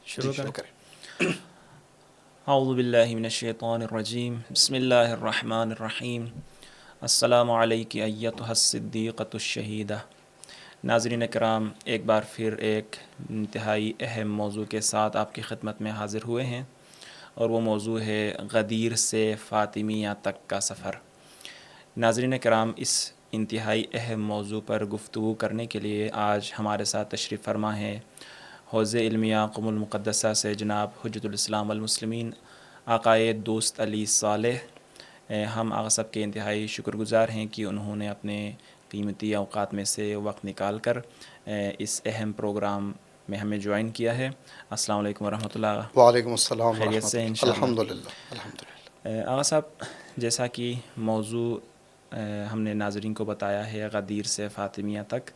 شروع کریں. اعوذ باللہ من الشیطان الرجیم بسم اللہ الرحمن الرحیم السلام علیکم ایتھا الصدیقۃ الشہیدہ. ناظرین کرام، ایک بار پھر ایک انتہائی اہم موضوع کے ساتھ آپ کی خدمت میں حاضر ہوئے ہیں، اور وہ موضوع ہے غدیر سے فاطمیہ تک کا سفر. ناظرین کرام، اس انتہائی اہم موضوع پر گفتگو کرنے کے لیے آج ہمارے ساتھ تشریف فرما ہیں حوض علمیہ قم المقدسہ سے جناب حجۃ الاسلام والمسلمین آقائے دوست علی صالح. ہم آقا صاحب کے انتہائی شکر گزار ہیں کہ انہوں نے اپنے قیمتی اوقات میں سے وقت نکال کر اس اہم پروگرام میں ہمیں جوائن کیا ہے. السلام علیکم ورحمۃ اللہ. وعلیکم السلام خیریت ورحمۃ سے اللہ. انشاءاللہ. الحمدللہ. آقا صاحب، جیسا کہ موضوع ہم نے ناظرین کو بتایا ہے غدیر سے فاطمیہ تک،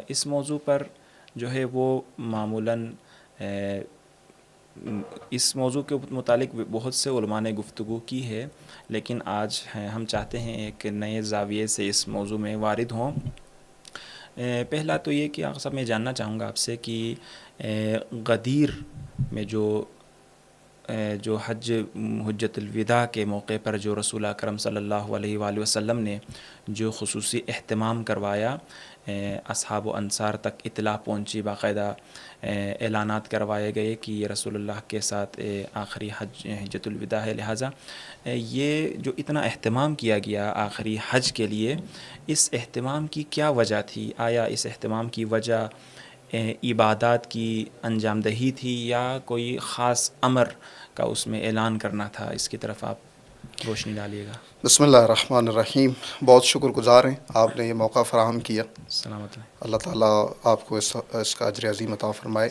اس موضوع پر جو ہے وہ معمولاً اس موضوع کے متعلق بہت سے علماء نے گفتگو کی ہے، لیکن آج ہم چاہتے ہیں ایک نئے زاویے سے اس موضوع میں وارد ہوں. پہلا تو یہ کہ آقا صاحب، میں جاننا چاہوں گا آپ سے کہ غدیر میں جو حجۃ الوداع کے موقع پر جو رسول اکرم صلی اللہ علیہ وآلہ وسلم نے جو خصوصی اہتمام کروایا، اصحاب و انصار تک اطلاع پہنچی، باقاعدہ اعلانات کروائے گئے کہ یہ رسول اللہ کے ساتھ آخری حجۃ الوداع ہے، لہٰذا یہ جو اتنا اہتمام کیا گیا آخری حج کے لیے، اس اہتمام کی کیا وجہ تھی؟ آیا اس اہتمام کی وجہ عبادات کی انجام دہی تھی یا کوئی خاص امر کا اس میں اعلان کرنا تھا؟ اس کی طرف آپ روشنی ڈالیے گا. بسم اللہ الرحمن الرحیم. بہت شکر گزار ہیں آپ نے یہ موقع فراہم کیا. سلامت. اللہ تعالیٰ آپ کو اس کا اجر عظیم عطا فرمائے.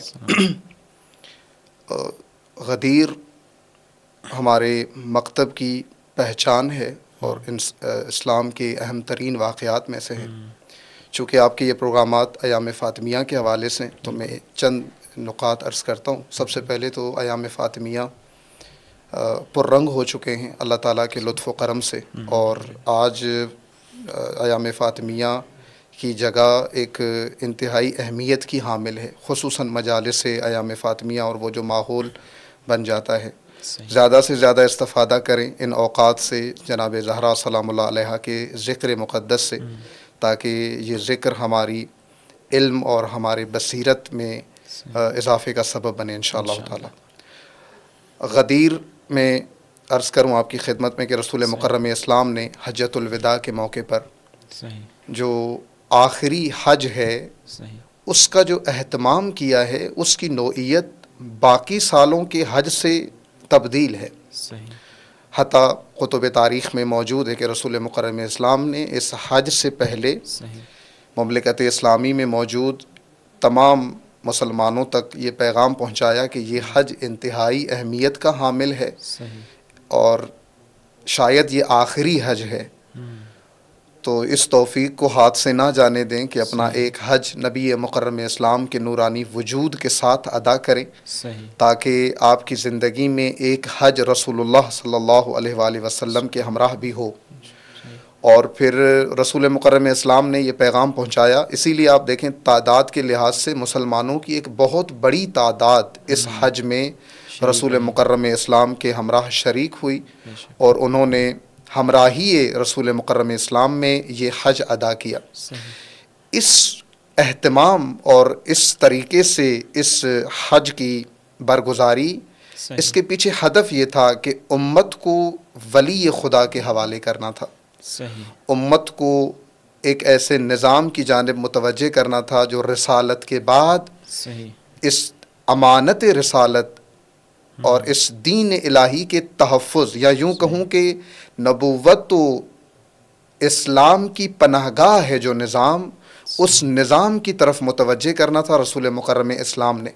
غدیر ہمارے مکتب کی پہچان ہے اور اسلام کے اہم ترین واقعات میں سے ہے. چونکہ آپ کے یہ پروگرامات ایام فاطمیہ کے حوالے سے، تو میں چند نکات عرض کرتا ہوں. سب سے پہلے تو ایام فاطمیہ پررنگ ہو چکے ہیں اللہ تعالیٰ کے لطف و کرم سے، اور آج ایام فاطمیہ کی جگہ ایک انتہائی اہمیت کی حامل ہے، خصوصاً مجالس ایام فاطمیہ، اور وہ جو ماحول بن جاتا ہے. زیادہ سے زیادہ استفادہ کریں ان اوقات سے، جناب زہرا سلام اللہ علیہا کے ذکر مقدس سے، تاکہ یہ ذکر ہماری علم اور ہمارے بصیرت میں اضافے کا سبب بنے انشاءاللہ تعالی. غدیر میں عرض کروں آپ کی خدمت میں کہ رسول مکرم اسلام نے حجۃ الوداع کے موقع پر جو آخری حج ہے اس کا جو اہتمام کیا ہے، اس کی نوعیت باقی سالوں کے حج سے تبدیل ہے. حتیٰ کتب تاریخ میں موجود ہے کہ رسول مکرم اسلام نے اس حج سے پہلے مملکت اسلامی میں موجود تمام مسلمانوں تک یہ پیغام پہنچایا کہ یہ حج انتہائی اہمیت کا حامل ہے، اور شاید یہ آخری حج ہے. تو اس توفیق کو ہاتھ سے نہ جانے دیں کہ اپنا ایک حج نبی مکرم اسلام کے نورانی وجود کے ساتھ ادا کریں، تاکہ آپ کی زندگی میں ایک حج رسول اللہ صلی اللہ علیہ وآلہ وسلم کے ہمراہ بھی ہو. اور پھر رسول مکرم اسلام نے یہ پیغام پہنچایا. اسی لیے آپ دیکھیں تعداد کے لحاظ سے مسلمانوں کی ایک بہت بڑی تعداد اس حج میں رسول مکرم اسلام کے ہمراہ شریک ہوئی، اور انہوں نے ہمراہی رسول مکرم اسلام میں یہ حج ادا کیا. اس اہتمام اور اس طریقے سے اس حج کی برگزاری، اس کے پیچھے ہدف یہ تھا کہ امت کو ولی خدا کے حوالے کرنا تھا. امت کو ایک ایسے نظام کی جانب متوجہ کرنا تھا جو رسالت کے بعد اس امانت رسالت اور اس دین الہی کے تحفظ، یا یوں کہوں کہ نبوت و اسلام کی پناہ گاہ ہے جو نظام، اس نظام کی طرف متوجہ کرنا تھا رسول مکرم اسلام نے.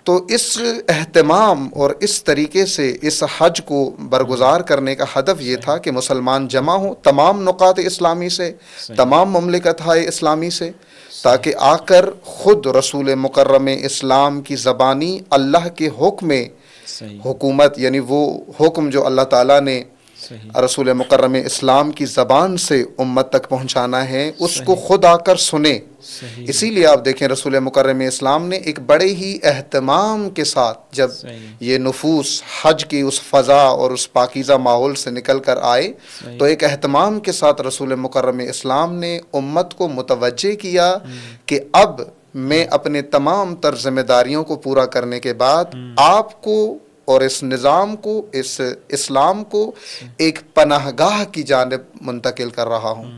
تو اس اہتمام اور اس طریقے سے اس حج کو برگزار کرنے کا ہدف یہ تھا کہ مسلمان جمع ہوں تمام نقاط اسلامی سے، تمام مملکت ہائے اسلامی سے، تاکہ آ کر خود رسول مکرم اسلام کی زبانی اللہ کے حکم حکومت، یعنی وہ حکم جو اللہ تعالیٰ نے صحیح رسول مکرم اسلام کی زبان سے امت تک پہنچانا ہے، اس صحیح کو خود آ کر سنے۔ صحیح اسی لیے آپ دیکھیں رسول مکرم اسلام نے ایک بڑے ہی اہتمام کے ساتھ جب صحیح یہ نفوس حج کی اس فضا اور اس پاکیزہ ماحول سے نکل کر آئے صحیح تو ایک اہتمام کے ساتھ رسول مکرم اسلام نے امت کو متوجہ کیا کہ اب میں اپنے تمام تر ذمہ داریوں کو پورا کرنے کے بعد آپ کو اور اس نظام کو، اس اسلام کو ایک پناہ گاہ کی جانب منتقل کر رہا ہوں۔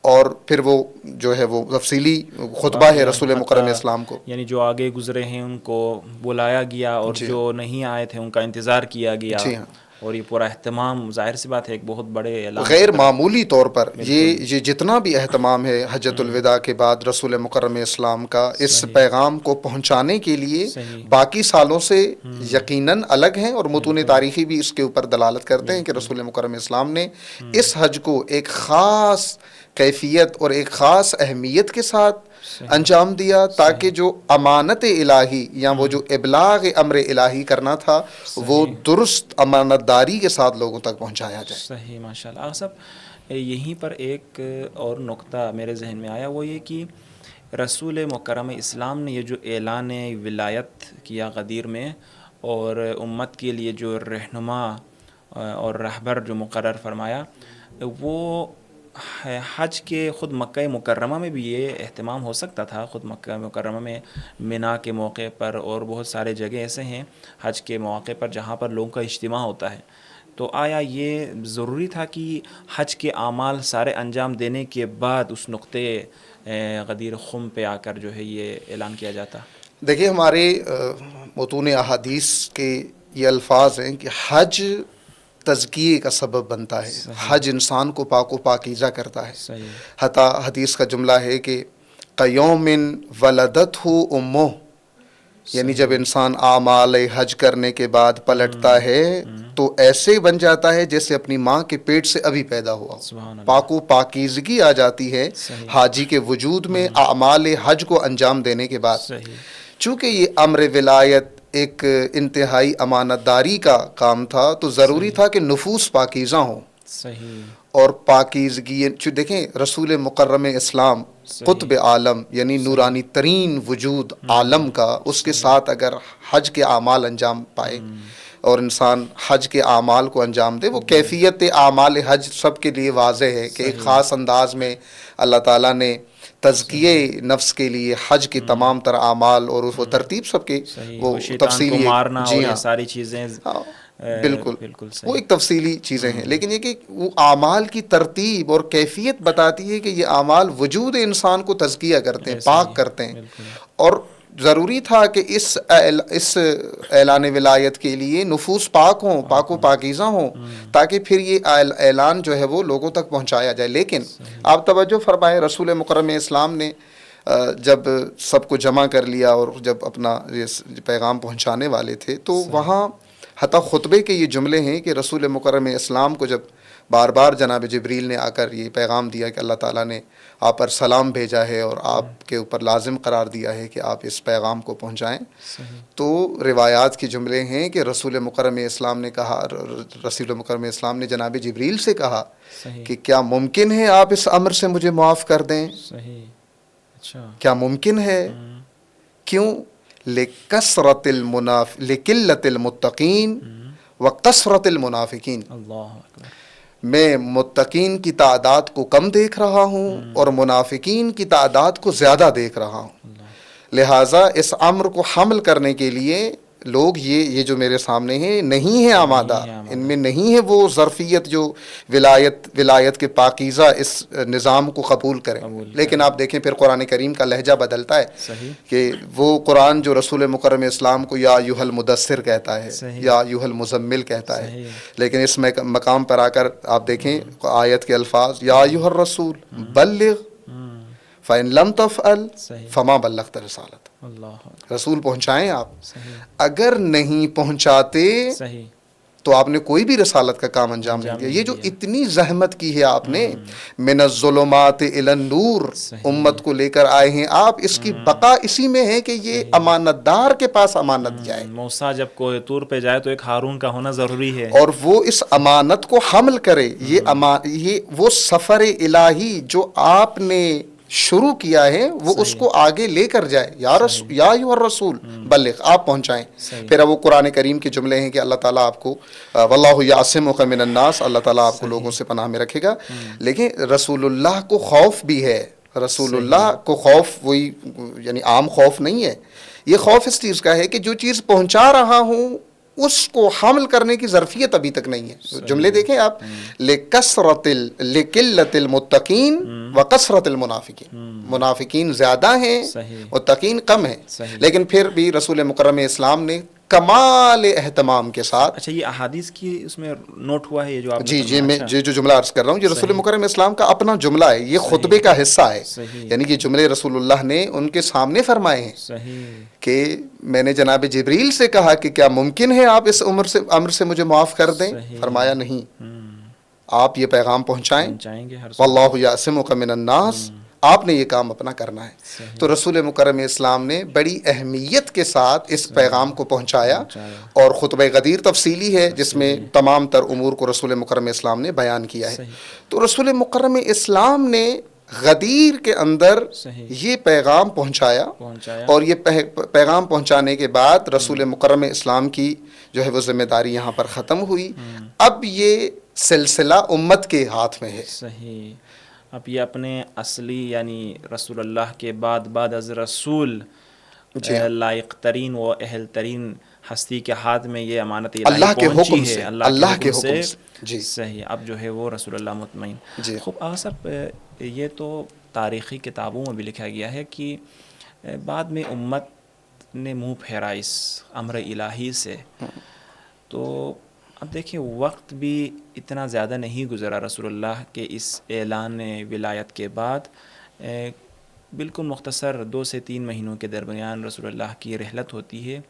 اور پھر وہ جو ہے وہ تفصیلی خطبہ ہے رسول مکرم اسلام کو، یعنی جو آگے گزرے ہیں ان کو بلایا گیا اور جی جو نہیں آئے تھے ان کا انتظار کیا گیا، جی ہاں، اور یہ پورا اہتمام ظاہر سی بات ہے ایک بہت بڑے اعلان غیر کی طرح۔ معمولی طور پر بالکل یہ جتنا بھی اہتمام ہے حجۃ الوداع کے بعد رسول مکرم اسلام کا اس صحیح پیغام کو پہنچانے کے لیے صحیح باقی سالوں سے یقیناً الگ ہیں، اور متون بالکل تاریخی بھی اس کے اوپر دلالت کرتے ہیں کہ رسول مکرم اسلام نے اس حج کو ایک خاص کیفیت اور ایک خاص اہمیت کے ساتھ صحیح انجام دیا تاکہ جو امانت الہی یا وہ جو ابلاغ امر الہی کرنا تھا وہ صحیح درست امانت داری کے ساتھ لوگوں تک پہنچایا جائے۔ صحیح ماشاء اللہ۔ آغا صاحب یہیں پر ایک اور نقطہ میرے ذہن میں آیا، وہ یہ کہ رسول مکرم اسلام نے یہ جو اعلان ولایت کیا غدیر میں، اور امت کے لیے جو رہنما اور رہبر جو مقرر فرمایا، وہ حج کے خود مکہ مکرمہ میں بھی یہ اہتمام ہو سکتا تھا۔ خود مکہ مکرمہ میں مینا کے موقع پر اور بہت سارے جگہ ایسے ہیں حج کے مواقع پر جہاں پر لوگوں کا اجتماع ہوتا ہے، تو آیا یہ ضروری تھا کہ حج کے اعمال سارے انجام دینے کے بعد اس نقطے غدیر خم پہ آ کر جو ہے یہ اعلان کیا جاتا؟ دیکھیے ہمارے متون احادیث کے یہ الفاظ ہیں کہ حج تزکیے کا سبب بنتا ہے، حج انسان کو پاک و پاکیزہ کرتا ہے۔ صحیح حتیٰ حدیث کا جملہ ہے کہ قیوم ولدتہ امہ، یعنی جب انسان اعمال حج کرنے کے بعد پلٹتا ہے تو ایسے بن جاتا ہے جیسے اپنی ماں کے پیٹ سے ابھی پیدا ہوا ہو۔ سبحان اللہ۔ پاک و پاکیزگی آ جاتی ہے صحیح حاجی کے وجود میں اعمال حج کو انجام دینے کے بعد۔ صحیح چونکہ یہ امر ولایت ایک انتہائی امانت داری کا کام تھا تو ضروری تھا کہ نفوس پاکیزہ ہوں، صحیح اور پاکیزگی دیکھیں رسول مکرم اسلام قطب عالم یعنی نورانی ترین وجود عالم کا، اس کے ساتھ اگر حج کے اعمال انجام پائے اور انسان حج کے اعمال کو انجام دے، وہ کیفیت اعمال حج سب کے لیے واضح ہے کہ ایک خاص انداز میں اللہ تعالیٰ نے تزکیے نفس کے لیے حج کے تمام تر اعمال اور وہ ترتیب سب کے وہ شیطان کو تفصیلی مارنا اور جی یہ ہاں ساری چیزیں بالکل بالکل وہ صحیح۔ ایک تفصیلی چیزیں ہیں، لیکن یہ کہ وہ اعمال کی ترتیب اور کیفیت بتاتی ہے کہ یہ اعمال وجود انسان کو تزکیہ کرتے ہیں، پاک کرتے ہیں، اور ضروری تھا کہ اس اعلان ولایت کے لیے نفوس پاک ہوں، پاک و پاکیزہ ہوں، تاکہ پھر یہ اعلان جو ہے وہ لوگوں تک پہنچایا جائے۔ لیکن آپ توجہ فرمائیں رسول مکرم اسلام نے جب سب کو جمع کر لیا اور جب اپنا یہ پیغام پہنچانے والے تھے تو وہاں حتیٰ خطبے کے یہ جملے ہیں کہ رسول مکرم اسلام کو جب بار بار جناب جبریل نے آ کر یہ پیغام دیا کہ اللہ تعالیٰ نے آپ پر سلام بھیجا ہے اور آپ کے اوپر لازم قرار دیا ہے کہ آپ اس پیغام کو پہنچائیں، تو روایات کے جملے ہیں کہ رسول مکرم اسلام نے کہا، رسول مکرم اسلام نے جناب جبریل سے کہا کہ کیا ممکن ہے آپ اس امر سے مجھے معاف کر دیں؟ صحیح اچھا کیا ممکن ہے؟ کیوں؟ لکثرت لقلت المتقین وکثرت المنافقین، اللہ اکبر، میں متقین کی تعداد کو کم دیکھ رہا ہوں اور منافقین کی تعداد کو زیادہ دیکھ رہا ہوں، لہٰذا اس امر کو حمل کرنے کے لیے لوگ یہ جو میرے سامنے ہیں نہیں ہیں آمادہ، ان میں نہیں ہے وہ ظرفیت جو ولایت کے پاکیزہ اس نظام کو قبول کریں۔ لیکن آپ دیکھیں پھر قرآن کریم کا لہجہ بدلتا ہے کہ وہ قرآن جو رسول مکرم اسلام کو یا ایھا المدثر کہتا ہے یا ایھا المزمل کہتا ہے، لیکن اس مقام پر آ کر آپ دیکھیں آیت کے الفاظ یا ایھا الرسول بلغ فَإِن لَمْ تَفْعَلْ فَمَا بَلَّغْتَ رِسَالَتَهُ، رسول پہنچائیں آپ، اگر نہیں پہنچاتے تو آپ نے کوئی بھی رسالت کا کام انجام نہیں دیا. یہ جو اتنی زحمت کی ہے آپ نے، من الظلمات الی النور، امت کو لے کر آئے ہیں آپ، اس کی بقا اسی میں ہے کہ یہ امانت دار کے پاس امانت جائے. موسیٰ جب کوہ طور پہ جائے تو ایک ہارون کا ہونا ضروری ہے، اور وہ اس امانت کو حمل کرے. یہ وہ سفر الہی جو آپ نے شروع کیا ہے وہ اس کو آگے لے کر جائے. یا ایھا الرسول بلغ، آپ پہنچائیں. پھر اب وہ قرآن کریم کے جملے ہیں کہ اللہ تعالیٰ آپ کو واللہ یعصمک من الناس، اللہ تعالیٰ آپ کو لوگوں سے پناہ میں رکھے گا. لیکن رسول اللہ کو خوف بھی ہے. رسول اللہ کو خوف وہی یعنی عام خوف نہیں ہے، یہ خوف اس چیز کا ہے کہ جو چیز پہنچا رہا ہوں اس کو حمل کرنے کی ظرفیت ابھی تک نہیں ہے. جملے دیکھیں آپ، لقلت المتقین وکثرت المنافقین، منافقین زیادہ ہیں، متقین کم ہیں. لیکن پھر بھی رسول مکرم اسلام نے کمال اہتمام کے ساتھ. اچھا، یہ احادیث کی اس میں نوٹ ہوا ہے یہ جو آپ جی میں جو جملہ عرض کر رہا ہوں یہ رسول مکرم اسلام کا اپنا جملہ ہے، یہ خطبے کا حصہ ہے. یعنی کہ جملے رسول اللہ نے ان کے سامنے فرمائے ہیں کہ میں نے جناب جبریل سے کہا کہ کیا ممکن ہے آپ اس امر سے مجھے معاف کر دیں؟ فرمایا نہیں، آپ یہ پیغام پہنچائیں. واللہ یعصمک من الناس، آپ نے یہ کام اپنا کرنا ہے. تو رسول مکرم اسلام نے بڑی اہمیت کے ساتھ اس پیغام کو پہنچایا. اور خطبہ غدیر تفصیلی ہے جس میں تمام تر امور کو رسول مکرم اسلام نے بیان کیا ہے. تو رسول مکرم اسلام نے غدیر کے اندر یہ پیغام پہنچایا، اور یہ پیغام پہنچانے کے بعد رسول مکرم اسلام کی جو ہے وہ ذمہ داری یہاں پر ختم ہوئی. اب یہ سلسلہ امت کے ہاتھ میں ہے. صحیح. اب یہ اپنے اصلی یعنی رسول اللہ کے بعد از رسول لائق ترین و اہل ترین ہستی کے ہاتھ میں یہ امانت الہی اللہ کے پہنچی حکم ہے، سے، اللہ کے حکم سے. جی صحیح. اب جو ہے وہ رسول اللہ مطمئن. جی خوب آغا صاحب، یہ تو تاریخی کتابوں میں بھی لکھا گیا ہے کہ بعد میں امت نے منہ پھیرا اس امر الہی سے. تو اب دیکھیں وقت بھی اتنا زیادہ نہیں گزرا رسول اللہ کے اس اعلان ولایت کے بعد. بالکل مختصر 2 سے 3 مہینوں کے درمیان رسول اللہ کی رحلت ہوتی ہے،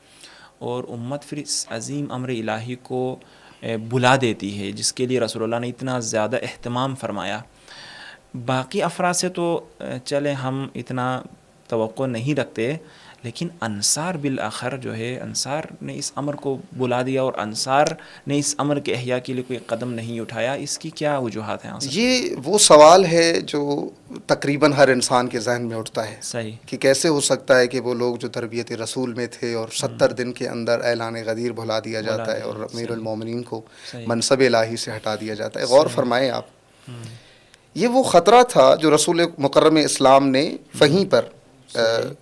اور امت پھر اس عظیم امر الہی کو بلا دیتی ہے جس کے لیے رسول اللہ نے اتنا زیادہ اہتمام فرمایا. باقی افراد سے تو چلے ہم اتنا توقع نہیں رکھتے، لیکن انصار بالآخر جو ہے، انصار نے اس امر کو بلا دیا، اور انصار نے اس امر کے احیاء کے لیے کوئی قدم نہیں اٹھایا. اس کی کیا وجوہات ہیں؟ یہ وہ سوال ہے جو تقریباً ہر انسان کے ذہن میں اٹھتا ہے. صحیح. کہ کیسے ہو سکتا ہے کہ وہ لوگ جو تربیت رسول میں تھے اور 70 دن کے اندر اعلان غدیر بھلا دیا جاتا ہے اور امیر المومنین کو منصب الہی سے ہٹا دیا جاتا ہے. غور فرمائیں آپ، یہ وہ خطرہ تھا جو رسول مکرم اسلام نے وہیں پر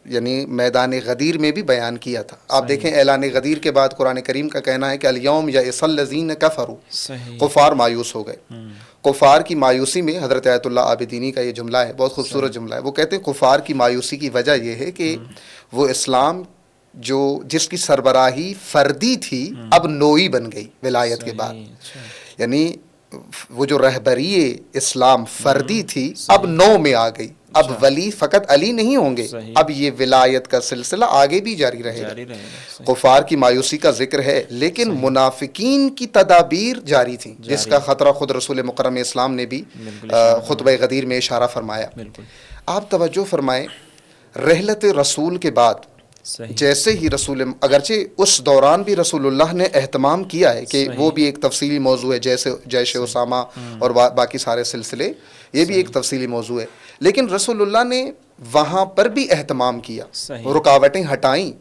یعنی میدان غدیر میں بھی بیان کیا تھا. آپ دیکھیں اعلان غدیر کے بعد قرآن کریم کا کہنا ہے کہ الیوم یئس الذین کفروا، کفار مایوس ہو گئے. کفار کی مایوسی میں حضرت آیت اللہ عابدینی کا یہ جملہ ہے، بہت خوبصورت جملہ ہے. وہ کہتے ہیں کفار کی مایوسی کی وجہ یہ ہے کہ وہ اسلام جو جس کی سربراہی فردی تھی اب نوئی بن گئی ولایت کے بعد. یعنی وہ جو رہبری اسلام فردی تھی اب نو میں آ گئی. اب ولی فقط علی نہیں ہوں گے، اب یہ ولایت کا سلسلہ آگے بھی جاری رہے گا. کفار کی مایوسی کا ذکر ہے، لیکن منافقین کی تدابیر جاری تھیں جس کا خطرہ خود رسول مکرم اسلام نے بھی خطبہ غدیر میں اشارہ فرمایا. آپ توجہ فرمائیں، رحلت رسول کے بعد جیسے ہی رسول، اگرچہ اس دوران بھی رسول اللہ نے اہتمام کیا ہے کہ وہ بھی ایک تفصیلی موضوع ہے، جیسے جیش اسامہ اور باقی سارے سلسلے، یہ بھی ایک تفصیلی موضوع ہے. لیکن رسول اللہ نے وہاں پر بھی اہتمام کیا، رکاوٹیں ہٹائیں.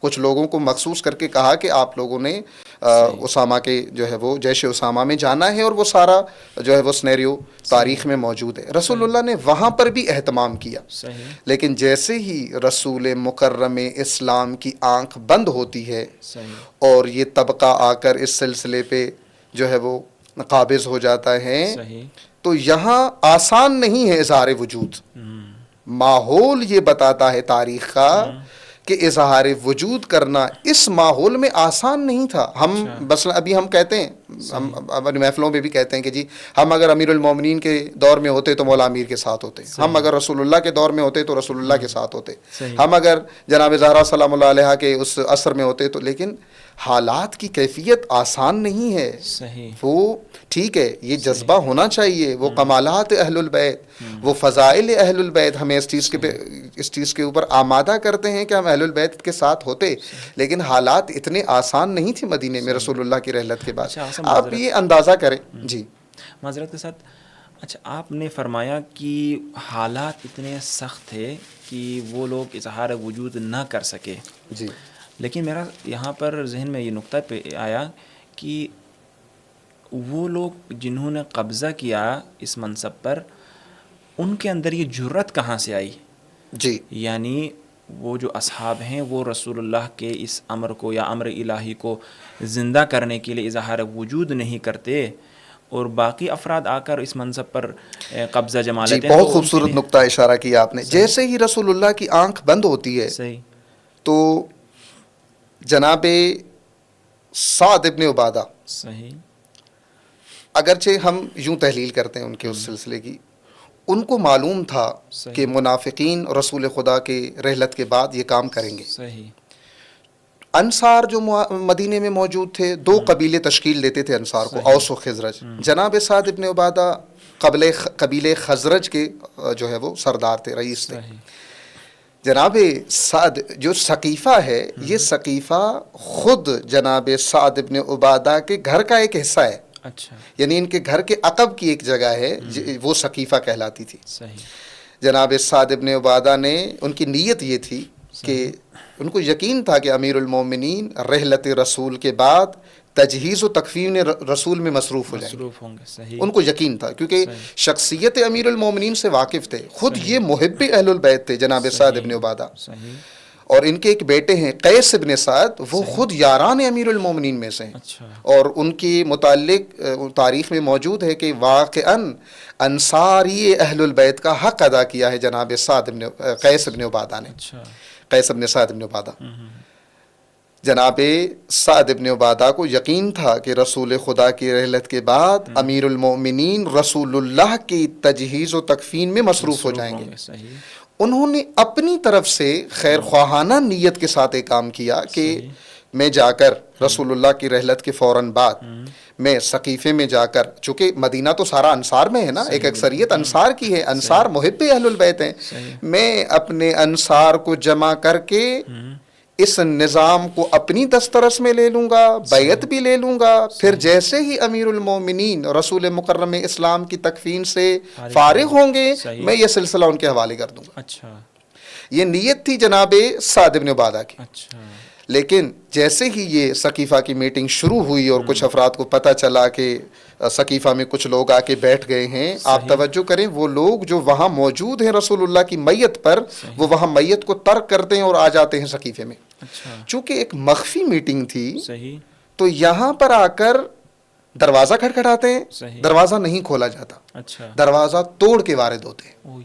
کچھ لوگوں کو مخصوص کر کے کہا کہ آپ لوگوں نے اسامہ کے جو ہے وہ جیش اسامہ میں جانا ہے، اور وہ سارا جو ہے وہ سنیریو تاریخ میں موجود ہے. رسول اللہ نے وہاں پر بھی اہتمام کیا. لیکن جیسے ہی رسول مکرم اسلام کی آنکھ بند ہوتی ہے اور یہ طبقہ آ کر اس سلسلے پہ جو ہے وہ قابض ہو جاتا ہے، تو یہاں آسان نہیں ہے اظہار وجود. ماحول یہ بتاتا ہے تاریخ کا کہ اظہار وجود کرنا اس ماحول میں آسان نہیں تھا. ہم بس ابھی ہم کہتے ہیں، ہم اپنی محفلوں میں بھی کہتے ہیں کہ جی ہم اگر امیر المومنین کے دور میں ہوتے تو مولا امیر کے ساتھ ہوتے، ہم اگر رسول اللہ کے دور میں ہوتے تو رسول اللہ کے ساتھ ہوتے، ہم اگر جناب زہرا سلام اللہ علیہا کے اس عصر میں ہوتے تو. لیکن حالات کی کیفیت آسان نہیں ہے. وہ ٹھیک ہے، یہ جذبہ ہونا چاہیے، وہ کمالات اہل البیت، وہ فضائل اہل البیت ہمیں اس چیز کے اوپر آمادہ کرتے ہیں کہ ہم اہل البیت کے ساتھ ہوتے. لیکن حالات اتنے آسان نہیں تھے مدینے میں رسول اللہ کی رحلت کے بعد. آپ یہ اندازہ کریں. جی معذرت کے ساتھ. اچھا، آپ نے فرمایا کہ حالات اتنے سخت تھے کہ وہ لوگ اظہار وجود نہ کر سکے. جی. لیکن میرا یہاں پر ذہن میں یہ نقطہ پہ آیا کہ وہ لوگ جنہوں نے قبضہ کیا اس منصب پر، ان کے اندر یہ جرأت کہاں سے آئی؟ جی. یعنی وہ جو اصحاب ہیں وہ رسول اللہ کے اس امر کو یا امر الہی کو زندہ کرنے کے لیے اظہار وجود نہیں کرتے، اور باقی افراد آ کر اس منصب پر قبضہ جما لیتے ہیں. بہت خوبصورت نقطہ اشارہ کیا آپ نے. جیسے ہی رسول اللہ کی آنکھ بند ہوتی ہے تو جناب سعد ابن عبادہ، اگرچہ ہم یوں تحلیل کرتے ہیں ان کے اس سلسلے کی، ان کو معلوم تھا کہ منافقین رسول خدا کے رحلت کے بعد یہ کام کریں گے. انصار جو مدینے میں موجود تھے، 2 قبیلے تشکیل دیتے تھے انصار کو، اوس و خزرج. جناب سعد ابن عبادہ قبیلے خزرج کے جو ہے وہ سردار تھے، رئیس تھے. جناب سعد جو ثقیفہ ہے، یہ ثقیفہ خود جناب سعد ابن عبادہ کے گھر کا ایک حصہ ہے. اچھا. یعنی ان کے گھر کے عقب کی ایک جگہ ہے، وہ ثقیفہ کہلاتی تھی. جناب سعد ابن عبادہ نے، ان کی نیت یہ تھی کہ ان کو یقین تھا کہ امیر المومنین رحلت رسول کے بعد تجہیز و تکفین رسول میں مصروف ہو جائیں گے. ان کو یقین تھا کیونکہ شخصیت امیر المومنین سے واقف تھے. خود یہ محب اہل البیت تھے جناب سعد ابن عبادہ. اور ان کے ایک بیٹے ہیں قیس ابن سعد، وہ خود یاران امیر المومنین میں سے ہیں. اور ان کے متعلق تاریخ میں موجود ہے کہ واقعاً انصاری اہل البیت کا حق ادا کیا ہے جناب قیس ابن عبادہ نے. قیس ابن سعد ابن عبادہ. جناب سعد ابن عبادہ کو یقین تھا کہ رسول خدا کی رحلت کے بعد امیر المومنین رسول اللہ کی تجہیز و تکفین میں مصروف ہو جائیں گے. انہوں نے اپنی طرف سے خیر خواہانہ نیت کے ساتھ ایک کام کیا کہ میں جا کر رسول اللہ کی رحلت کے فوراً بعد میں ثقیفے میں جا کر، چونکہ مدینہ تو سارا انصار میں ہے نا، ایک اکثریت انصار کی ہے، انصار محب اہل البیت ہیں. میں اپنے انصار کو جمع کر کے اس نظام کو اپنی دسترس میں لے لوں گا، بیعت بھی لے لوں گا. پھر جیسے ہی امیر المومنین رسول مکرم اسلام کی تکفین سے فارغ ہوں گے، میں یہ سلسلہ ان کے حوالے کر دوں گا. یہ نیت تھی جناب سعد ابن عبادہ کی. لیکن جیسے ہی یہ ثقیفہ کی میٹنگ شروع ہوئی اور کچھ افراد کو پتہ چلا کہ ثقیفہ میں کچھ لوگ آ کے بیٹھ گئے ہیں، آپ توجہ کریں، وہ لوگ جو وہاں موجود ہیں رسول اللہ کی میت پر، وہ وہاں میت کو ترک کرتے ہیں اور آ جاتے ہیں ثقیفے میں. چونکہ ایک مخفی میٹنگ تھی تو یہاں پر آ کر دروازہ کھٹکھٹاتے ہیں، دروازہ نہیں کھولا جاتا، دروازہ توڑ کے وارد ہوتے ہیں.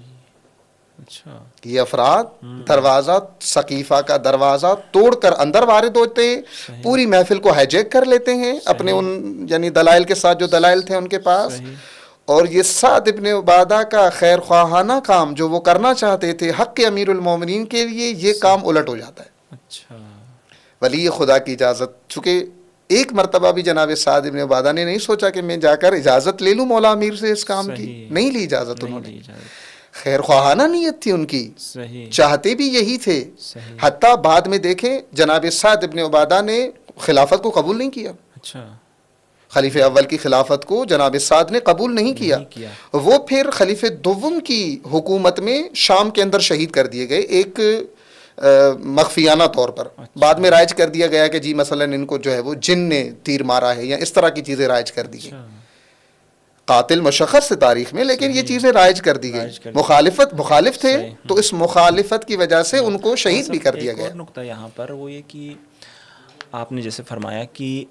یہ افراد دروازہ ثقیفہ کا دروازہ توڑ کر اندر وارد ہوتے ہیں، پوری محفل کو ہائیجیک کر لیتے ہیں اپنے ان یعنی دلائل کے ساتھ، جو دلائل تھے ان کے پاس. اور یہ سعد ابن عبادہ کا خیر خواہانہ کام جو وہ کرنا چاہتے تھے حق امیر المومنین کے لیے، یہ کام الٹ ہو جاتا ہے. ولی خدا کی اجازت، چونکہ ایک مرتبہ بھی جناب سعد ابن عبادہ نے نہیں سوچا کہ میں جا کر اجازت لے لوں مولا امیر سے اس کام کی، نہیں لی اجازت انہوں نے. خیر خواہانہ نیت تھی ان کی، چاہتے بھی یہی تھے. حتیٰ بعد میں دیکھیں جناب سعد ابن عبادہ نے خلافت کو قبول نہیں کیا. خلیفہ اول کی خلافت کو جناب سعد نے قبول نہیں کیا. وہ پھر خلیفہ دوم کی حکومت میں شام کے اندر شہید کر دیے گئے، ایک مخفیانہ طور پر. بعد میں رائج کر دیا گیا کہ جی مثلا ان کو جو ہے وہ جن نے تیر مارا ہے، یا اس طرح کی چیزیں رائج کر دی گئی. قاتل مشخص سے تاریخ میں، لیکن یہ چیزیں رائج کر دی گئی. مخالف تھے تو اس مخالفت کی وجہ سے ان کو شہید بھی کر دیا گیا. ایک اور نقطہ یہاں پر وہ یہ کہ آپ نے جیسے فرمایا کہ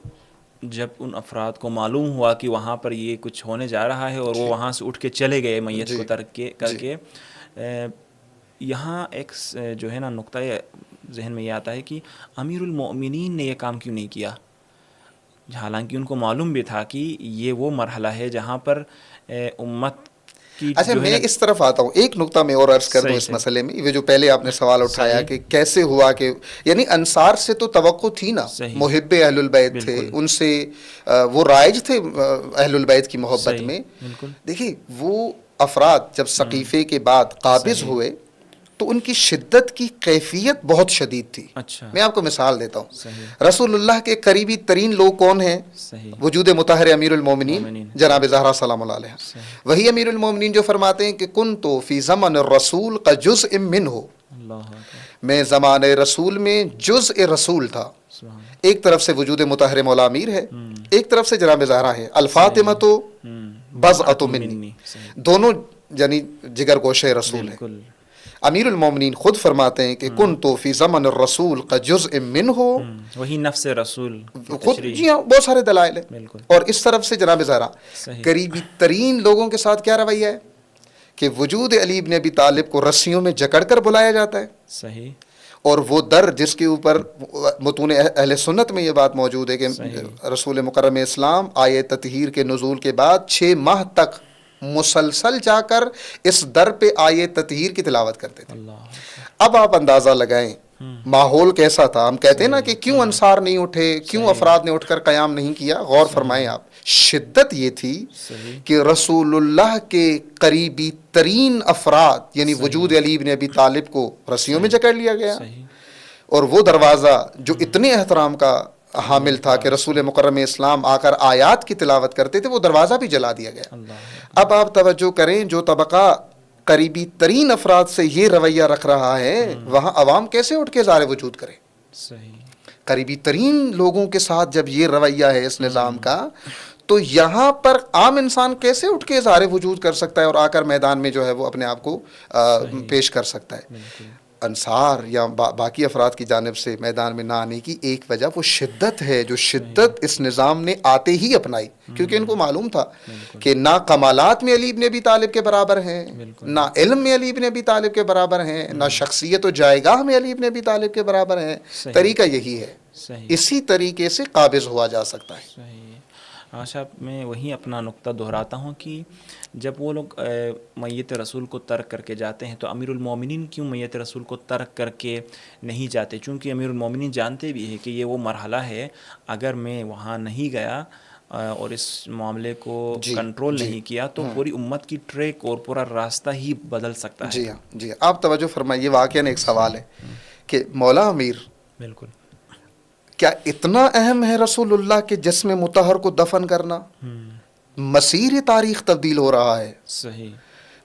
جب ان افراد کو معلوم ہوا کہ وہاں پر یہ کچھ ہونے جا رہا ہے اور وہ وہاں سے اٹھ کے چلے گئے میت کو ترک کر کے، یہاں ایک جو ہے نا نقطہ ذہن میں یہ آتا ہے کہ امیر المؤمنین نے یہ کام کیوں نہیں کیا، حالانکہ ان کو معلوم بھی تھا کہ یہ وہ مرحلہ ہے جہاں پر امت کی اچھا، جو ہے میں نا، اس طرف آتا ہوں، ایک نقطہ میں اور عرض کر دوں صحیح اس صحیح مسئلے میں، یہ جو پہلے آپ نے سوال اٹھایا صحیح کہ کیسے ہوا کہ یعنی انصار سے تو توقع تھی نا، صحیح محب اہل البیت تھے، بالکل ان سے وہ رائج تھے اہل البیت کی محبت صحیح میں. بالکل دیکھیے وہ افراد جب ثقیفے کے بعد قابض صحیح ہوئے تو ان کی شدت کی کیفیت بہت شدید تھی. اچھا میں آپ کو مثال دیتا صحیح ہوں، رسول اللہ کے قریبی ترین لوگ کون ہیں؟ صحیح وجود مطہر امیر المومنین مومنین جناب زہرا سلام اللہ علیہ. صحیح وہی امیر المومنین جو فرماتے ہیں کہ کن تو فی زمن الرسول کا جزء منہ، اللہ اکبر میں زمانے رسول میں جزء رسول تھا. سبحان اللہ. ایک طرف سے وجود مطہر مولا امیر ہے، ایک طرف سے جناب زہرا ہے. الفاطمہ تو بضعۃ منی، صحیح دونوں یعنی جگر گوشے رسول ہیں. بالکل امیر المومنین خود فرماتے ہیں کہ کن تو فی زمن الرسول کا جزء منہ، وہی نفس رسول کی خود تشریح. جی ہاں بہت سارے دلائل ہیں. بالکل اور اس طرف سے جناب زہرا صحیح قریبی ترین لوگوں کے ساتھ کیا رویہ ہے کہ وجود علی ابن ابی طالب کو رسیوں میں جکڑ کر بلایا جاتا ہے. صحیح اور وہ در جس کے اوپر متون اہل سنت میں یہ بات موجود ہے کہ صحیح رسول مکرم اسلام آیے تطہیر کے نزول کے بعد 6 ماہ تک مسلسل جا کر اس در پہ آیے تطہیر کی تلاوت کرتے تھے. اللہ اکبر. اب آپ اندازہ لگائیں ماحول کیسا تھا. ہم کہتے ہیں نا کہ کیوں انصار نہیں اٹھے، کیوں افراد نے اٹھ کر قیام نہیں کیا. غور فرمائیں آپ، شدت یہ تھی صحیح کہ رسول اللہ کے قریبی ترین افراد یعنی وجود علی بن ابی طالب کو رسیوں میں جکڑ لیا گیا. صحیح اور وہ دروازہ جو اتنے احترام کا حامل تھا کہ رسول مکرم اسلام آ کر آیات کی تلاوت کرتے تھے، وہ دروازہ بھی جلا دیا گیا. اللہ اب آپ توجہ کریں، جو طبقہ قریبی ترین افراد سے یہ رویہ رکھ رہا ہے، وہاں عوام کیسے اٹھ کے اظہار وجود کرے؟ صحیح قریبی ترین لوگوں کے ساتھ جب یہ رویہ ہے اس نظام کا، تو یہاں پر عام انسان کیسے اٹھ کے اظہار وجود کر سکتا ہے اور آ کر میدان میں جو ہے وہ اپنے آپ کو پیش کر سکتا ہے؟ بالکل انصار یا باقی افراد کی جانب سے میدان میں نہ آنے کی ایک وجہ وہ شدت ہے، جو شدت اس نظام نے آتے ہی اپنائی، کیونکہ ان کو معلوم تھا کہ نہ کمالات میں علی ابن ابی طالب کے برابر ہیں، نہ علم میں علی ابن ابی طالب کے برابر ہیں، نہ شخصیت و جائگاہ میں علی ابن ابی طالب کے برابر ہیں. طریقہ یہی ہے، صحیح اسی طریقے سے قابض ہوا جا سکتا ہے. صحیح. آشا میں وہیں اپنا نقطہ دہراتا ہوں کہ جب وہ لوگ میت رسول کو ترک کر کے جاتے ہیں تو امیر المومنین کیوں میت رسول کو ترک کر کے نہیں جاتے؟ چونکہ امیر المومنین جانتے بھی ہیں کہ یہ وہ مرحلہ ہے، اگر میں وہاں نہیں گیا اور اس معاملے کو کنٹرول نہیں کیا تو پوری امت کی ٹریک اور پورا راستہ ہی بدل سکتا ہے. جی ہاں جی ہاں، آپ توجہ فرمائیے. واقعاً ایک سوال ہے کہ مولا امیر بالکل کیا اتنا اہم ہے رسول اللہ کے جسم مطہر کو دفن کرنا؟ مسیر تاریخ تبدیل ہو رہا ہے، صحیح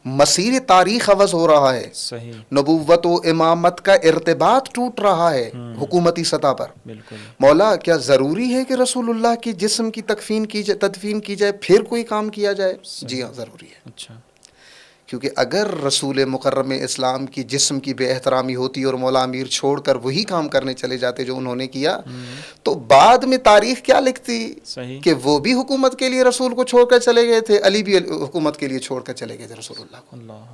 مسیر تاریخ عوض ہو رہا ہے، صحیح نبوت و امامت کا ارتباط ٹوٹ رہا ہے حکومتی سطح پر. بالکل مولا کیا ضروری ہے کہ رسول اللہ کے جسم کی تدفین کی جائے پھر کوئی کام کیا جائے؟ جی ہاں ضروری ہے. اچھا کیونکہ اگر رسول مکرم اسلام کی جسم کی بے احترامی ہوتی اور مولا امیر چھوڑ کر وہی کام کرنے چلے جاتے جو انہوں نے کیا، تو بعد میں تاریخ کیا لکھتی صحیح کہ وہ بھی حکومت کے لیے رسول کو چھوڑ کر چلے گئے تھے، علی بھی حکومت کے لیے چھوڑ کر چلے گئے تھے رسول اللہ کو. اللہ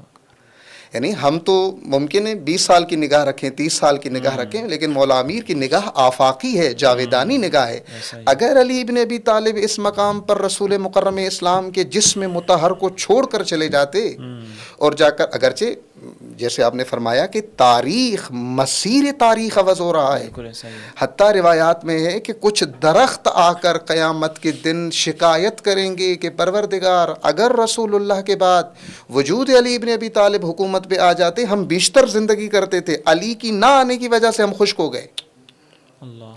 یعنی ہم تو ممکن ہے 20 سال کی نگاہ رکھیں، 30 سال کی نگاہ رکھیں، لیکن مولا امیر کی نگاہ آفاقی ہے، جاویدانی نگاہ ہے. اگر علی ابن ابی طالب اس مقام پر رسول مکرم اسلام کے جسم مطہر کو چھوڑ کر چلے جاتے اور جا کر اگرچہ جیسے آپ نے فرمایا کہ تاریخ مسیر تاریخ عوض ہو رہا ہے، بالکل ایسا ہی ہے. حتیٰ روایات میں ہے کہ کچھ درخت آ کر قیامت کے دن شکایت کریں گے کہ پروردگار اگر رسول اللہ کے بعد وجود علی ابن ابی طالب حکومت پہ آ جاتے ہم بیشتر زندگی کرتے تھے، علی کی نہ آنے کی وجہ سے ہم خشک ہو گئے. اللہ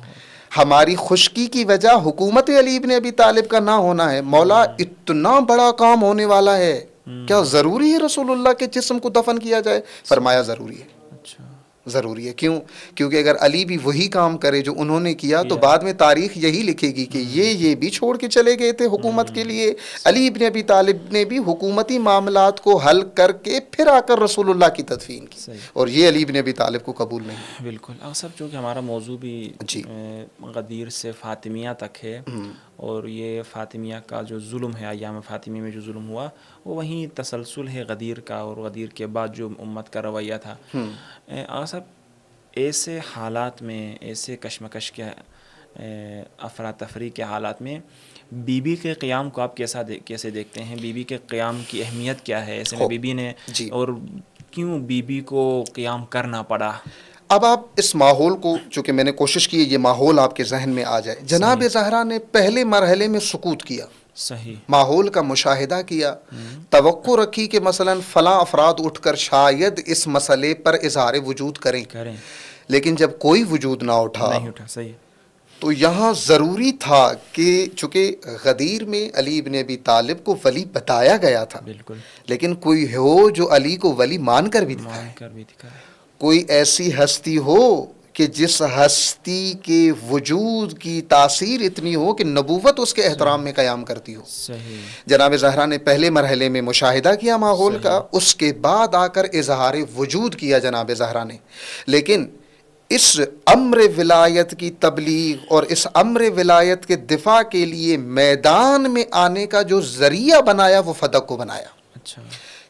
ہماری خشکی کی وجہ حکومت علی ابن ابی طالب کا نہ ہونا ہے. مولا اتنا بڑا کام ہونے والا ہے، کیا ضروری ہے رسول اللہ کے جسم کو دفن کیا جائے؟ فرمایا ضروری ہے. اچھا ضروری ہے. کیوں؟ کیونکہ اگر علی بھی وہی کام کرے جو انہوں نے کیا تو بعد میں تاریخ یہی لکھے گی کہ یہ بھی چھوڑ کے چلے گئے تھے حکومت کے لیے. علی ابن ابی طالب نے بھی حکومتی معاملات کو حل کر کے پھر آ کر رسول اللہ کی تدفین کی، اور یہ علی ابن ابی طالب کو قبول نہیں. بالکل. اکثر چونکہ ہمارا موضوع بھی غدیر سے فاطمیہ تک ہے، اور یہ فاطمیہ کا جو ظلم ہے، ایام فاطمیہ میں جو ظلم ہوا وہ وہیں تسلسل ہے غدیر کا، اور غدیر کے بعد جو امت کا رویہ تھا. صاحب ایسے حالات میں، ایسے کشمکش کے افراتفری کے حالات میں بی بی کے قیام کو آپ کیسے دیکھتے ہیں؟ بی بی کے قیام کی اہمیت کیا ہے؟ ایسے میں بی بی نے جی، اور کیوں بی بی کو قیام کرنا پڑا؟ اب آپ اس ماحول کو، چونکہ میں نے کوشش کی یہ ماحول آپ کے ذہن میں آ جائے، جناب زہرا نے پہلے مرحلے میں سکوت کیا، صحیح، ماحول کا مشاہدہ کیا، توقع رکھی کہ مثلا فلاں افراد اٹھ کر شاید اس مسئلے پر اظہار وجود کریں، لیکن جب کوئی وجود نہ اٹھا نہیں اٹھا، صحیح، تو یہاں ضروری تھا کہ چونکہ غدیر میں علی ابن ابی طالب کو ولی بتایا گیا تھا، بالکل، لیکن کوئی ہو جو علی کو ولی مان کر بھی دکھائے، کوئی ایسی ہستی ہو کہ جس ہستی کے وجود کی تاثیر اتنی ہو کہ نبوت اس کے احترام میں قیام کرتی ہو۔ صحیح، جناب زہرا نے پہلے مرحلے میں مشاہدہ کیا ماحول کا، اس کے بعد آ کر اظہار وجود کیا جناب زہرا نے، لیکن اس امر ولایت کی تبلیغ اور اس امر ولایت کے دفاع کے لیے میدان میں آنے کا جو ذریعہ بنایا وہ فدق کو بنایا، اچھا،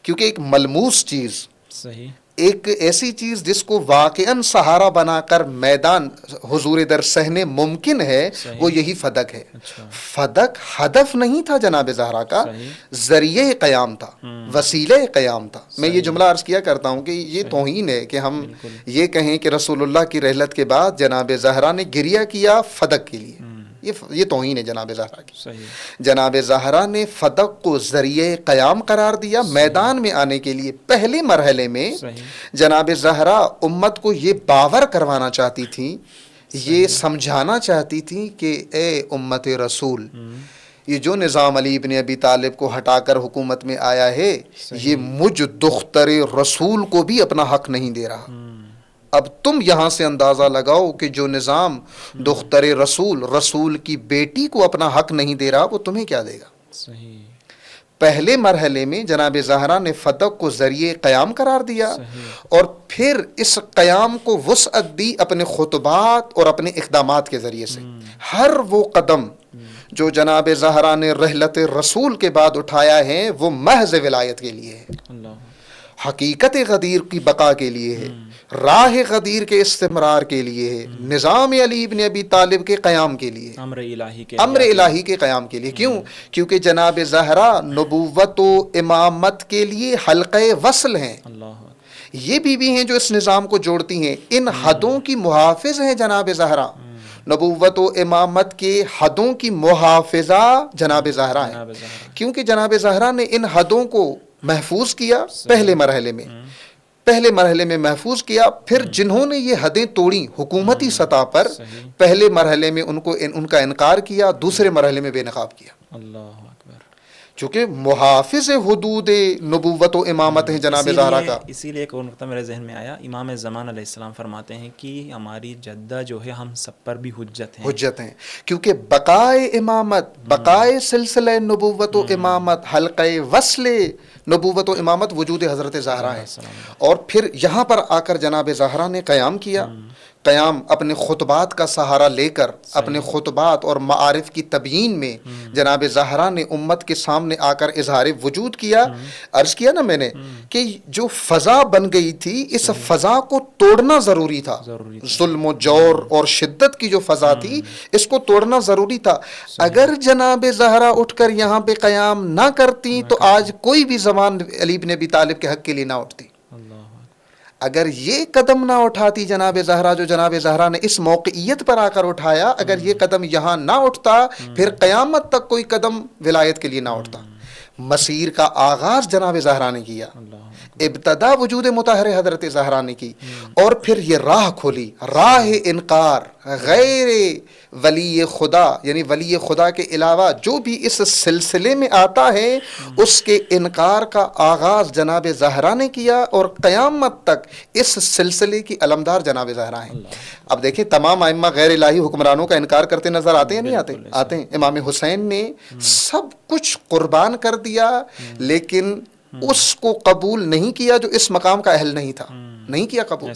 کیونکہ ایک ملموس چیز، صحیح، ایک ایسی چیز جس کو واقعاً سہارا بنا کر میدان حضور در سہنے ممکن ہے، وہ یہی فدق ہے۔ فدق ہدف نہیں تھا جناب زہرا کا، ذریعہ قیام تھا، وسیلہ قیام تھا۔ میں یہ جملہ عرض کیا کرتا ہوں کہ یہ توہین ہے کہ ہم یہ کہیں کہ رسول اللہ کی رحلت کے بعد جناب زہرا نے گریہ کیا فدق کے لیے، یہ توہین ہے جناب زہرا کی۔ جناب زہرا نے فدق کو ذریعہ قیام قرار دیا میدان میں آنے کے لیے۔ پہلے مرحلے میں جناب زہرا امت کو یہ باور کروانا چاہتی تھی، یہ سمجھانا چاہتی تھی کہ اے امت رسول، یہ جو نظام علی ابن ابی طالب کو ہٹا کر حکومت میں آیا ہے، یہ مجھ دختر رسول کو بھی اپنا حق نہیں دے رہا۔ اب تم یہاں سے اندازہ لگاؤ کہ جو نظام دختر رسول، رسول کی بیٹی کو اپنا حق نہیں دے رہا، وہ تمہیں کیا دے گا؟ صحیح۔ پہلے مرحلے میں جناب زہرا نے فدق کو ذریعہ قیام قرار دیا، اور پھر اس قیام کو وسعت دی اپنے خطبات اور اپنے اقدامات کے ذریعے سے۔ ہر وہ قدم جو جناب زہرا نے رحلت رسول کے بعد اٹھایا ہے وہ محض ولایت کے لیے ہے، حقیقت غدیر کی بقا کے لیے ہے، راہ غدیر کے استمرار کے لیے ہے، نظام علی ابن ابی طالب کے قیام کے لیے، امر الہی کے قیام کے لیے۔ کیوں؟ کیونکہ جناب زہرا نبوت و امامت کے لیے حلقہ وصل ہیں، یہ بیوی ہیں جو اس نظام کو جوڑتی ہیں، ان حدوں کی محافظ ہیں جناب زہرا، نبوت و امامت کے حدوں کی محافظہ جناب زہرا ہیں، کیونکہ جناب زہرا نے ان حدوں کو محفوظ کیا پہلے مرحلے میں محفوظ کیا، پھر جنہوں نے یہ حدیں توڑی حکومتی سطح پر، پہلے مرحلے میں ان کا انکار کیا، دوسرے مرحلے میں بے نقاب کیا، چونکہ محافظ حدود نبوت و امامت ہیں جناب زہرا کا۔ اسی لیے ایک اور نقطہ میرے ذہن میں آیا، امام زمان علیہ السلام فرماتے ہیں کہ ہماری جدہ جو ہے ہم سب پر بھی حجت ہیں، کیونکہ بقائے امامت، بقائے سلسلہ نبوت و امامت، حلقہ وصل نبوت و امامت وجود حضرت زہرا ہے۔ اور پھر یہاں پر آ کر جناب زہرا نے قیام کیا، قیام اپنے خطبات کا سہارا لے کر، اپنے خطبات اور معارف کی تبیین میں جناب زہرا نے امت کے سامنے آ کر اظہار وجود کیا۔ عرض کیا نا میں نے کہ جو فضا بن گئی تھی، اس فضا کو توڑنا ضروری تھا، ظلم و جور اور شدت کی جو فضا تھی اس کو توڑنا ضروری تھا۔ اگر جناب زہرا اٹھ کر یہاں پہ قیام نہ کرتی تو آج کوئی بھی زبان علی بن ابی طالب کے حق کے لیے نہ اٹھتی۔ اگر یہ قدم نہ اٹھاتی جناب زہرا، جو جناب زہرا نے اس موقعیت پر آ کر اٹھایا، اگر یہ قدم یہاں نہ اٹھتا پھر قیامت تک کوئی قدم ولایت کے لیے نہ اٹھتا۔ مسیر کا آغاز جناب زہرا نے کیا، ابتدا وجود مطہر حضرت زہرا نے کی، اور پھر یہ راہ کھولی، راہ انکار غیر ولی خدا، یعنی ولی خدا کے علاوہ جو بھی اس سلسلے میں آتا ہے اس کے انکار کا آغاز جناب زہرا نے کیا، اور قیامت تک اس سلسلے کی علمدار جناب زہرا ہیں۔ اب دیکھیں تمام ائمہ غیر الہی حکمرانوں کا انکار کرتے نظر آتے ہیں، نہیں آتے ہیں۔ امام حسین نے سب کچھ قربان کر دیا، لیکن اس کو قبول نہیں کیا جو اس مقام کا اہل نہیں تھا، نہیں کیا قبول۔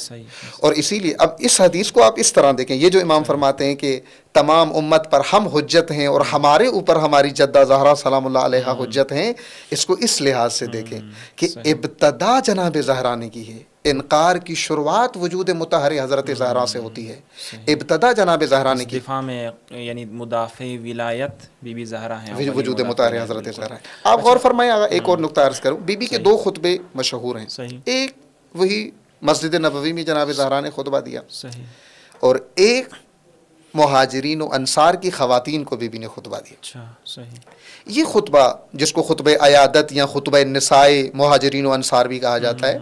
اور اسی لیے اب اس حدیث کو آپ اس طرح دیکھیں، یہ جو امام فرماتے ہیں کہ تمام امت پر ہم حجت ہیں اور ہمارے اوپر ہماری جدہ زہرا سلام اللہ علیہا حجت ہیں، اس کو اس لحاظ سے دیکھیں کہ ابتدا جناب زہرا نے کی ہے، انکار کی شروعات وجود مطہر حضرت زہرا سے ہوتی ہے. ابتدا جناب زہرا نے کی. دفاع میں یعنی مدافع ولایت بی بی زہرا ہیں، وجود مطہر حضرت زہرا. آپ غور فرمائیں، ایک اور نقطہ عرض کروں. بی بی کے دو خطبے مشہور ہیں. ایک وہی مسجد نبوی میں جناب زہرا نے خطبہ دیا، اور ایک مہاجرین و انصار کی خواتین کو بی بی نے خطبہ دیا. یہ خطبہ جس کو خطبہ عیادت یا خطبہ نساء مہاجرین و انصار بھی کہا جاتا ہے،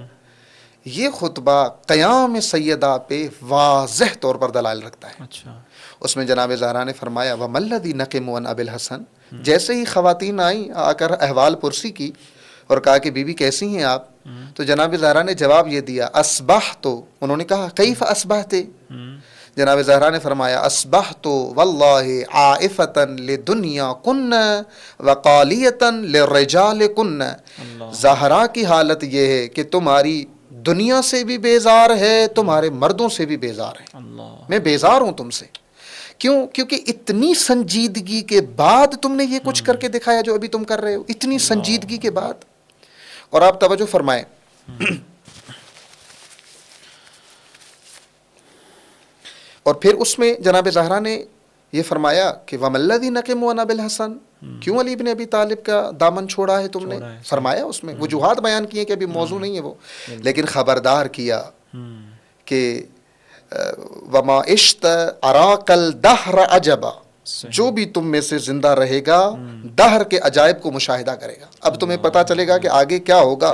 یہ خطبہ قیام سیدہ پہ واضح طور پر دلائل رکھتا ہے. اس میں جناب زہرا نے فرمایا وَمَا الَّذِي نَقِمُ عَنْ أَبِي الْحَسَنِ. جیسے ہی خواتین آئیں آ کر احوال پرسی کی اور کہا کہ بی بی کیسی ہیں آپ، تو جناب زہرا نے جواب یہ دیا اصبحت. انہوں نے کہا کیف اصبحت؟ جناب زہرا نے فرمایا اصبحت واللہ عائفۃ لدنیا کن وقالیۃ للرجال کن. زہرا کی حالت یہ ہے کہ تمہاری دنیا سے بھی بیزار ہے، تمہارے مردوں سے بھی بیزار ہے. میں بیزار ہوں تم سے. کیوں؟ کیونکہ اتنی سنجیدگی کے بعد تم نے یہ کچھ کر کے دکھایا جو ابھی تم کر رہے ہو. اتنی سنجیدگی کے بعد. اور آپ توجہ فرمائیں، اور پھر اس میں جناب زہرا نے یہ فرمایا کہ وَمَا الَّذِي نَقِمُ عَنْ أَبِي الْحَسَنِ. کیوں علی ابن ابی طالب کا دامن چھوڑا ہے تم نے؟ فرمایا اس میں وجوہات بیان کیے کہ ابھی موضوع نہیں ہے وہ، لیکن خبردار کیا کہ وَمَا عِشْتَ أَرَاكَ الدَّهْرَ عَجَبًا. جو بھی تم میں سے زندہ رہے گا دہر کے عجائب کو مشاہدہ کرے گا. اب تمہیں پتا چلے گا کہ آگے کیا ہوگا.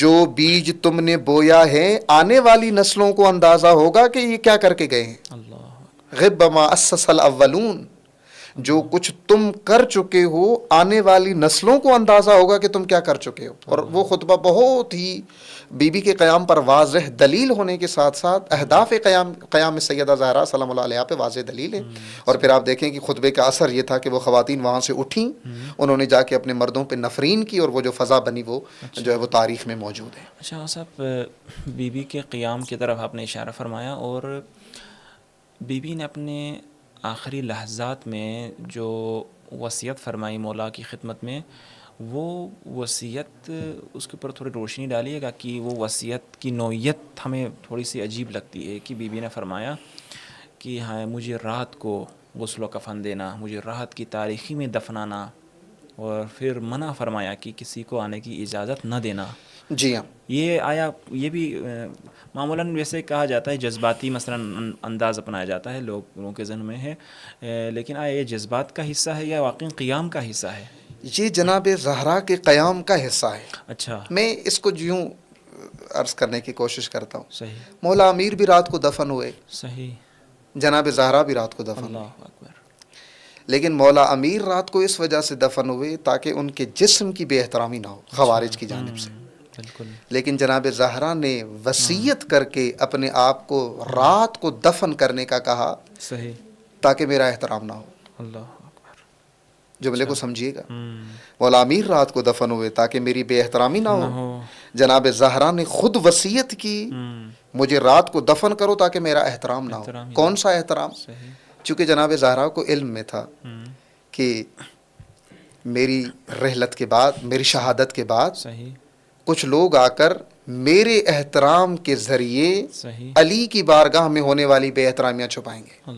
جو بیج تم نے بویا ہے آنے والی نسلوں کو اندازہ ہوگا کہ یہ کیا کر کے گئے ہیں. غب ما اسس الاولون. جو کچھ تم کر چکے ہو آنے والی نسلوں کو اندازہ ہوگا کہ تم کیا کر چکے ہو. اور وہ خطبہ بہت ہی بی بی کے قیام پر واضح دلیل ہونے کے ساتھ ساتھ اہداف قیام سیدہ زہرا سلام اللہ علیہا پہ واضح دلیل ہے. اور پھر آپ دیکھیں کہ خطبے کا اثر یہ تھا کہ وہ خواتین وہاں سے اٹھیں، انہوں نے جا کے اپنے مردوں پہ نفرین کی، اور وہ جو فضا بنی وہ جو ہے وہ تاریخ میں موجود ہے. اچھا صاحب، بی بی کے قیام کی طرف آپ نے اشارہ فرمایا، اور بی بی نے اپنے آخری لحظات میں جو وصیت فرمائی مولا کی خدمت میں، وہ وصیت اس کے اوپر تھوڑی روشنی ڈالیے گا کہ وہ وصیت کی نوعیت ہمیں تھوڑی سی عجیب لگتی ہے. کہ بی بی نے فرمایا کہ ہاں مجھے رات کو غسل و کفن دینا، مجھے رات کی تاریکی میں دفنانا، اور پھر منع فرمایا کہ کسی کو آنے کی اجازت نہ دینا. جی ہاں، یہ آیا یہ بھی معمولاً ویسے کہا جاتا ہے جذباتی مثلاً انداز اپنایا جاتا ہے، لوگوں کے ذہن میں ہے، لیکن آیا یہ جذبات کا حصہ ہے یا واقعی قیام کا حصہ ہے؟ یہ جناب زہرا کے قیام کا حصہ ہے. اچھا، میں اس کو یوں عرض کرنے کی کوشش کرتا ہوں. صحیح. مولا امیر بھی رات کو دفن ہوئے، صحیح. جناب زہرا بھی رات کو دفن ہوئے. اللہ اکبر. لیکن مولا امیر رات کو اس وجہ سے دفن ہوئے تاکہ ان کے جسم کی بے احترامی نہ ہو خوارج کی جانب سے. بالکل. لیکن جناب زہرا نے وصیت کر کے اپنے آپ کو رات کو دفن کرنے کا کہا، صحیح، تاکہ میرا احترام نہ ہو. اللہ اکبر. جملے کو سمجھیے گا. مولا امیر رات کو دفن ہوئے تاکہ میری بے احترامی نہ ہو. جناب زہرا نے خود وصیت کی مجھے رات کو دفن کرو تاکہ میرا احترام نہ ہو. کون سا احترام؟ چونکہ جناب زہرا کو علم میں تھا کہ میری رحلت کے بعد، میری شہادت کے بعد کچھ لوگ آ کر میرے احترام کے ذریعے علی کی بارگاہ میں ہونے والی بے احترامیاں چھپائیں گے.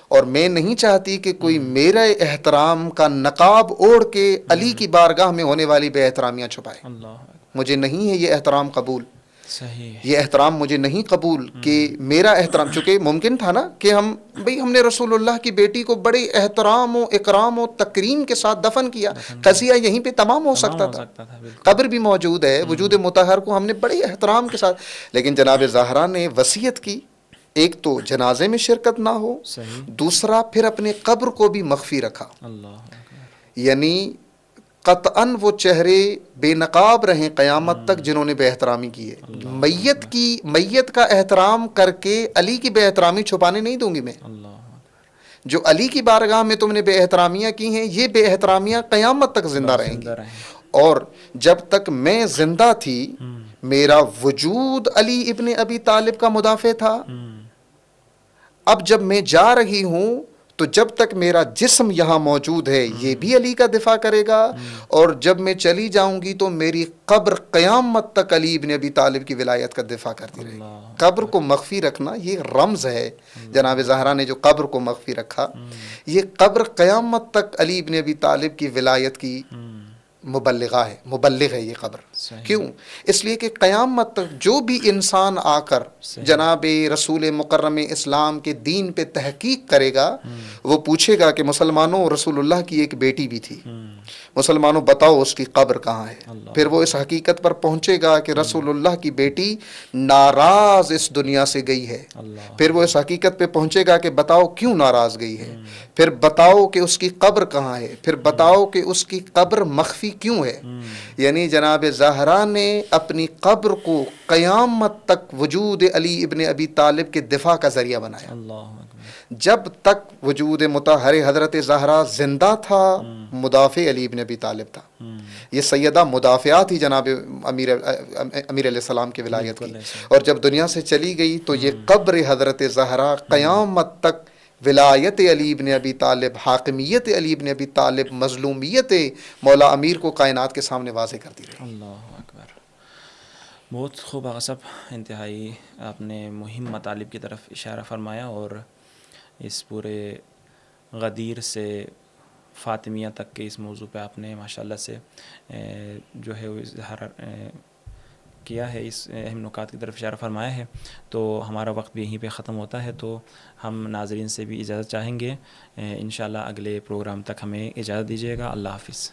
اور میں نہیں چاہتی کہ کوئی میرے احترام کا نقاب اوڑھ کے علی کی بارگاہ میں ہونے والی بے احترامیاں چھپائے. مجھے نہیں ہے یہ احترام قبول. یہ احترام مجھے نہیں قبول کہ میرا احترام، چونکہ ممکن تھا نا کہ ہم نے رسول اللہ کی بیٹی کو بڑے احترام و اکرام و تکریم کے ساتھ دفن کیا، قضیہ یہیں پہ تمام ہو سکتا تھا. قبر بھی موجود ہے، وجود مطہر کو ہم نے بڑے احترام کے ساتھ. لیکن جناب زہرا نے وصیت کی، ایک تو جنازے میں شرکت نہ ہو، دوسرا پھر اپنے قبر کو بھی مخفی رکھا. یعنی قطعاً وہ چہرے بے نقاب رہیں قیامت تک جنہوں نے بے احترامی کی ہے. میت کا احترام کر کے علی کی بے احترامی چھپانے نہیں دوں گی میں. جو علی کی بارگاہ میں تم نے بے احترامیاں کی ہیں، یہ بے احترامیاں قیامت تک زندہ رہیں گی. اور جب تک میں زندہ تھی میرا وجود علی ابن ابی طالب کا مدافع تھا. اب جب میں جا رہی ہوں تو جب تک میرا جسم یہاں موجود ہے یہ بھی علی کا دفاع کرے گا، اور جب میں چلی جاؤں گی تو میری قبر قیامت تک علی ابن ابی طالب کی ولایت کا دفاع کرتی رہے گی۔ قبر کو مخفی رکھنا یہ رمز ہے، جناب زہرا نے جو قبر کو مخفی رکھا، یہ قبر قیامت تک علی ابن ابی طالب کی ولایت کی مبلغ ہے یہ قبر۔ کیوں؟ اس لیے کہ قیامت تک جو بھی انسان آ کر جناب رسول مکرم اسلام کے دین پہ تحقیق کرے گا، وہ پوچھے گا کہ مسلمانوں رسول اللہ کی ایک بیٹی بھی تھی، مسلمانوں بتاؤ اس کی قبر کہاں ہے؟ پھر وہ اس حقیقت پر پہنچے گا کہ رسول اللہ کی بیٹی ناراض اس دنیا سے گئی ہے۔ پھر وہ اس حقیقت پہ پہنچے گا کہ بتاؤ کیوں ناراض گئی ہے، پھر بتاؤ کہ اس کی قبر کہاں ہے، پھر بتاؤ کہ اس کی قبر مخفی کیوں ہے۔ یعنی جناب زہرا نے اپنی قبر کو قیامت تک وجود علی ابن ابی طالب کے دفاع کا ذریعہ بنایا۔ جب تک وجود مطہر حضرت زہرا زندہ تھا، مدافع علی ابن ابی طالب تھا۔ یہ سیدہ مدافعات ہی جناب امیر علیہ السلام کی ولایت کی، اور جب دنیا سے چلی گئی تو یہ قبر حضرت زہرا قیامت تک ولایت علی ابن ابی طالب، حاکمیت علی ابن ابی طالب، مظلومیت مولا امیر کو کائنات کے سامنے واضح کرتی رہی۔ اللہ اکبر، بہت خوب آقا صاحب، انتہائی آپ نے مہم مطالب کی طرف اشارہ فرمایا، اور اس پورے غدیر سے فاطمیہ تک کے اس موضوع پہ آپ نے ماشاءاللہ سے جو ہے وہ اظہار کیا ہے، اس اہم نکات کی طرف اشارہ فرمایا ہے۔ تو ہمارا وقت بھی یہیں پہ ختم ہوتا ہے، تو ہم ناظرین سے بھی اجازت چاہیں گے، انشاءاللہ اگلے پروگرام تک ہمیں اجازت دیجیے گا۔ اللہ حافظ۔